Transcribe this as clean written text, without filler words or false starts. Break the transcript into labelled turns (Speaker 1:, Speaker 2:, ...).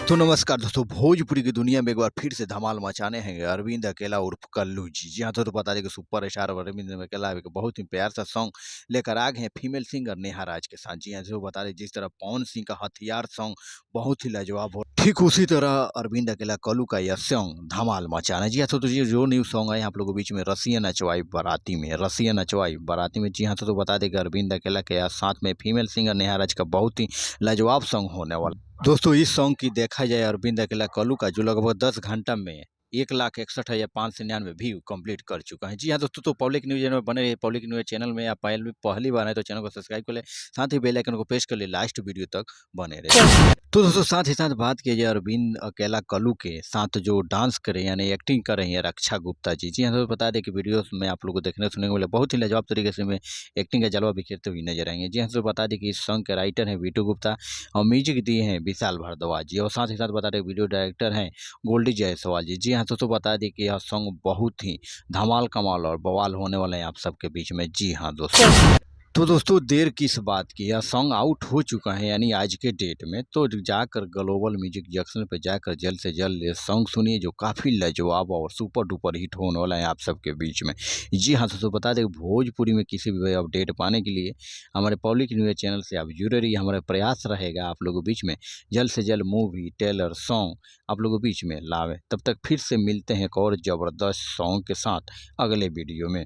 Speaker 1: तो नमस्कार दोस्तों, भोजपुरी की दुनिया में एक बार फिर से धमाल मचाने हैं अरविंद अकेला उर्फ कल्लू जी। जी हाँ, तो बता दें कि सुपर स्टार अरविंद अकेला एक बहुत ही प्यार सा सॉन्ग लेकर आ गए हैं फीमेल सिंगर नेहा राज के साथ। जी हाँ, जो बता दें जिस तरह पवन सिंह का हथियार सॉन्ग बहुत ही लाजवाब हो, ठीक उसी तरह अरविंद अकेला कल्लू का यह सॉन्ग धमाल मचाना है। जी हाँ, तो ये जो न्यू सॉन्ग है आप लोगों के बीच में रसियन नचवाई बाराती में, रसियन नचवाई बाराती में। जी हाँ, तो बता दें कि अरविंद अकेला के साथ में फीमेल सिंगर नेहा राज का बहुत ही लाजवाब सॉन्ग होने वाला। दोस्तों इस सॉन्ग की देखा जाए अरविंद अकेला कल्लू का जो लगभग 10 घंटा में 1,61,599 व्यू कंप्लीट कर चुका है। जी हाँ दोस्तों, तो पब्लिक न्यूज़ चैनल में बने रहिए। पब्लिक न्यूज़ चैनल में आप पहली बार आए तो चैनल को सब्सक्राइब कर लें, साथ ही बेल आइकन को प्रेस कर ले लास्ट वीडियो तक बने रहे। तो दोस्तों साथ ही साथ बात की जाए अरविंद अकेला कल्लू के साथ जो डांस करे यानी एक्टिंग कर रही है रक्षा गुप्ता जी। जी हाँ, तो बता दें कि वीडियोस में आप लोगों को देखने सुनने को मिले बहुत ही लाजवाब तरीके से में एक्टिंग का जलवा बिखेरते हुए नजर आएंगे। जी हाँ, तो बता दें कि इस सॉन्ग के राइटर हैं बीटू गुप्ता और म्यूजिक दिए हैं विशाल भारद्वाज जी, और साथ ही साथ बता दें वीडियो डायरेक्टर हैं गोल्डी जायसवाल जी। जी हाँ, तो बता दें कि यह सॉन्ग बहुत ही धमाल कमाल और बवाल होने वाले हैं आप सबके बीच में। जी हाँ दोस्तों, तो दोस्तों देर किस बात की, यह सॉन्ग आउट हो चुका है यानी आज के डेट में, तो जाकर ग्लोबल म्यूजिक जंक्शन पे जाकर जल्द से जल्द ये सॉन्ग सुनिए जो काफ़ी लाजवाब और सुपर डुपर हिट होने वाला है आप सबके बीच में। जी हाँ दोस्तों, बता दें भोजपुरी में किसी भी अपडेट पाने के लिए हमारे पब्लिक न्यूज़ चैनल से आप जुड़े रहिए। हमारा प्रयास रहेगा आप लोगों के बीच में जल्द से जल्द मूवी टेलर सॉन्ग आप लोगों के बीच में लावे। तब तक फिर से मिलते हैं एक और ज़बरदस्त सॉन्ग के साथ अगले वीडियो में।